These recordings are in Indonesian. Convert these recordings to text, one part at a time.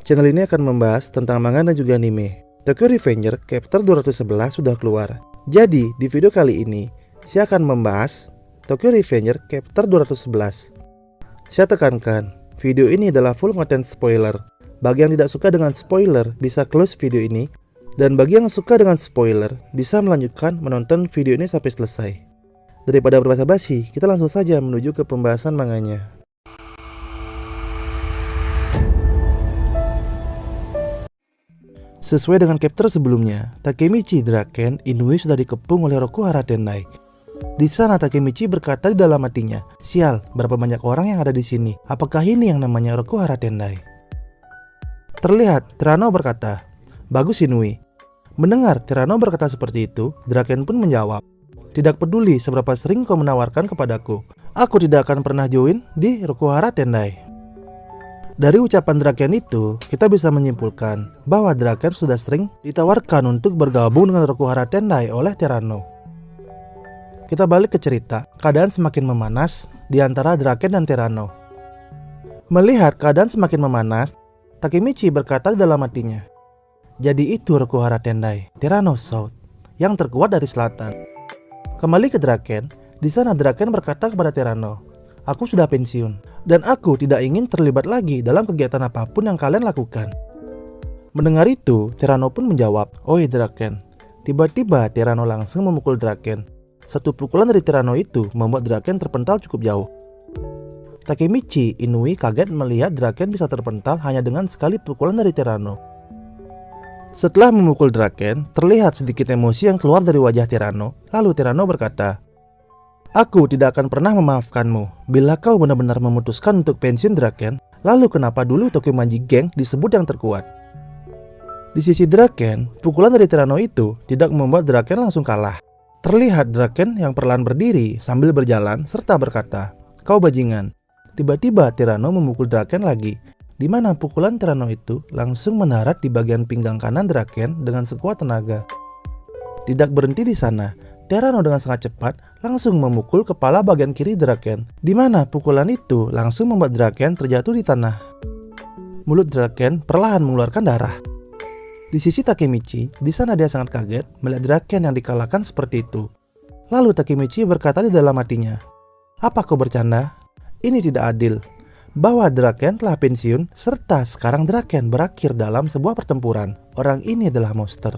Channel ini akan membahas tentang manga dan juga anime. Tokyo Revenger Chapter 211 sudah keluar. Jadi, di video kali ini, saya akan membahas Tokyo Revenger Chapter 211. Saya tekankan, video ini adalah full content spoiler. Bagi yang tidak suka dengan spoiler, bisa close video ini. Dan bagi yang suka dengan spoiler, bisa melanjutkan menonton video ini sampai selesai. Daripada berbasa-basi, kita langsung saja menuju ke pembahasan manganya. Sesuai dengan chapter sebelumnya, Takemichi Draken Inui sudah dikepung oleh Rokuhara Tendai. Di sana Takemichi berkata di dalam hatinya, "Sial, berapa banyak orang yang ada di sini? Apakah ini yang namanya Rokuhara Tendai?" Terlihat Terano berkata, "Bagus Inui." Mendengar Terano berkata seperti itu, Draken pun menjawab, "Tidak peduli seberapa sering kau menawarkan kepadaku, aku tidak akan pernah join di Rokuhara Tendai." Dari ucapan Draken itu, kita bisa menyimpulkan bahwa Draken sudah sering ditawarkan untuk bergabung dengan Rokuhara Tendai oleh Terano. Kita balik ke cerita, keadaan semakin memanas di antara Draken dan Terano. Melihat keadaan semakin memanas, Takemichi berkata di dalam hatinya, "Jadi itu Rokuhara Tendai, Terano South, yang terkuat dari selatan." Kembali ke Draken, di sana Draken berkata kepada Terano, "Aku sudah pensiun. Dan aku tidak ingin terlibat lagi dalam kegiatan apapun yang kalian lakukan." Mendengar itu, Terano pun menjawab, "Oi Draken." Tiba-tiba Terano langsung memukul Draken. Satu pukulan dari Terano itu membuat Draken terpental cukup jauh. Takemichi Inui kaget melihat Draken bisa terpental hanya dengan sekali pukulan dari Terano. Setelah memukul Draken, terlihat sedikit emosi yang keluar dari wajah Terano. Lalu Terano berkata, "Aku tidak akan pernah memaafkanmu. Bila kau benar-benar memutuskan untuk pensiun Draken, lalu kenapa dulu Tokyo Manji Gang disebut yang terkuat?" Di sisi Draken, pukulan dari Terano itu tidak membuat Draken langsung kalah. Terlihat Draken yang perlahan berdiri sambil berjalan serta berkata, "Kau bajingan." Tiba-tiba Terano memukul Draken lagi, di mana pukulan Terano itu langsung mendarat di bagian pinggang kanan Draken dengan sekuat tenaga. Tidak berhenti di sana, Terano dengan sangat cepat langsung memukul kepala bagian kiri Draken, di mana pukulan itu langsung membuat Draken terjatuh di tanah. Mulut Draken perlahan mengeluarkan darah. Di sisi Takemichi, di sana dia sangat kaget melihat Draken yang dikalahkan seperti itu. Lalu Takemichi berkata di dalam hatinya, "Apa kau bercanda? Ini tidak adil. Bahwa Draken telah pensiun serta sekarang Draken berakhir dalam sebuah pertempuran. Orang ini adalah monster."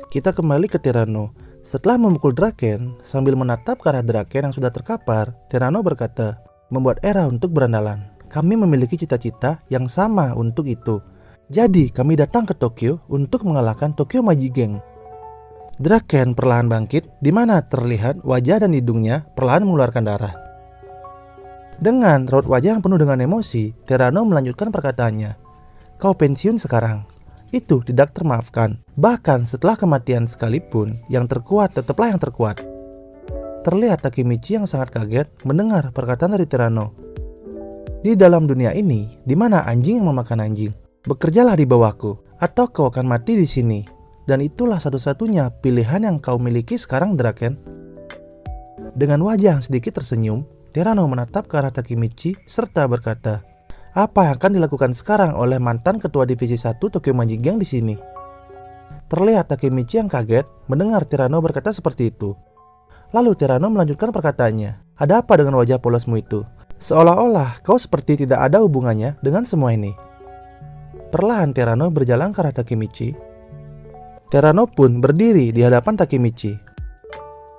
Kita kembali ke Terano. Setelah memukul Draken, sambil menatap ke arah Draken yang sudah terkapar, Terano berkata, "Membuat era untuk berandalan. Kami memiliki cita-cita yang sama untuk itu. Jadi kami datang ke Tokyo untuk mengalahkan Tokyo Manji Gang." Draken perlahan bangkit, di mana terlihat wajah dan hidungnya perlahan mengeluarkan darah. Dengan raut wajah yang penuh dengan emosi, Terano melanjutkan perkataannya, "Kau pensiun sekarang. Itu tidak termaafkan. Bahkan setelah kematian sekalipun, yang terkuat tetaplah yang terkuat." Terlihat Takemichi yang sangat kaget mendengar perkataan dari Terano. "Di dalam dunia ini, di mana anjing yang memakan anjing, bekerjalah di bawahku, atau kau akan mati di sini. Dan itulah satu-satunya pilihan yang kau miliki sekarang, Draken." Dengan wajah yang sedikit tersenyum, Terano menatap ke arah Takemichi serta berkata, "Apa yang akan dilakukan sekarang oleh mantan ketua divisi 1 Tokyo Manji Gang di sini?" Terlihat Takemichi yang kaget mendengar Terano berkata seperti itu. Lalu Terano melanjutkan perkataannya, "Ada apa dengan wajah polosmu itu? Seolah-olah kau seperti tidak ada hubungannya dengan semua ini." Perlahan Terano berjalan ke arah Takemichi. Terano pun berdiri di hadapan Takemichi.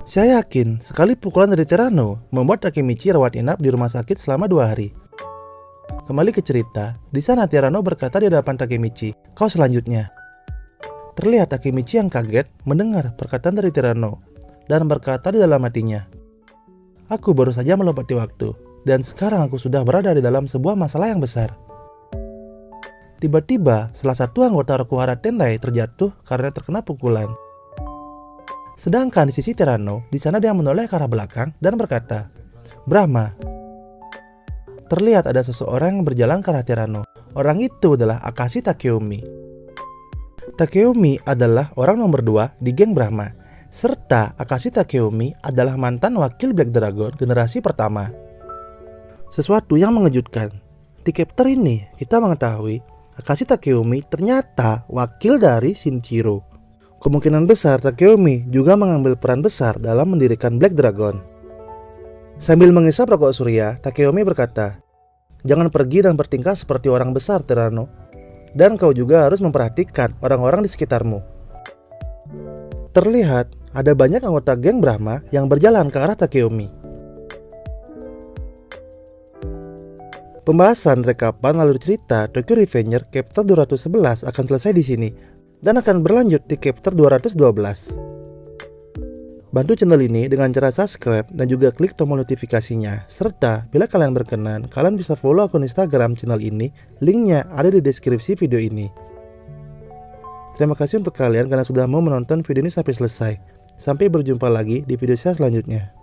Saya yakin sekali pukulan dari Terano membuat Takemichi rawat inap di rumah sakit selama 2 hari. Kembali ke cerita, di sana Terano berkata di hadapan Takemichi, "Kau selanjutnya." Terlihat Takemichi yang kaget mendengar perkataan dari Terano dan berkata di dalam hatinya, "Aku baru saja melompati waktu, dan sekarang aku sudah berada di dalam sebuah masalah yang besar." Tiba-tiba salah satu anggota Rokuhara Tendai terjatuh karena terkena pukulan. Sedangkan di sisi Terano, di sana dia menoleh ke arah belakang dan berkata, "Brahma." Terlihat ada seseorang yang berjalan ke arah Terano. Orang itu adalah Akashi Takeomi. Takeomi adalah orang nomor 2 di geng Brahma, serta Akashi Takeomi adalah mantan wakil Black Dragon generasi pertama. Sesuatu yang mengejutkan. Di chapter ini kita mengetahui Akashi Takeomi ternyata wakil dari Shinjiro. Kemungkinan besar Takeomi juga mengambil peran besar dalam mendirikan Black Dragon. Sambil mengisap rokok surya, Takeomi berkata, "Jangan pergi dan bertingkah seperti orang besar, Terano. Dan kau juga harus memperhatikan orang-orang di sekitarmu." Terlihat ada banyak anggota geng Brahma yang berjalan ke arah Takeomi. Pembahasan rekapan alur cerita Tokyo Revenger chapter 211 akan selesai di sini dan akan berlanjut di chapter 212. Bantu channel ini dengan cara subscribe dan juga klik tombol notifikasinya. Serta bila kalian berkenan, kalian bisa follow akun Instagram channel ini. Linknya ada di deskripsi video ini. Terima kasih untuk kalian karena sudah mau menonton video ini sampai selesai. Sampai berjumpa lagi di video saya selanjutnya.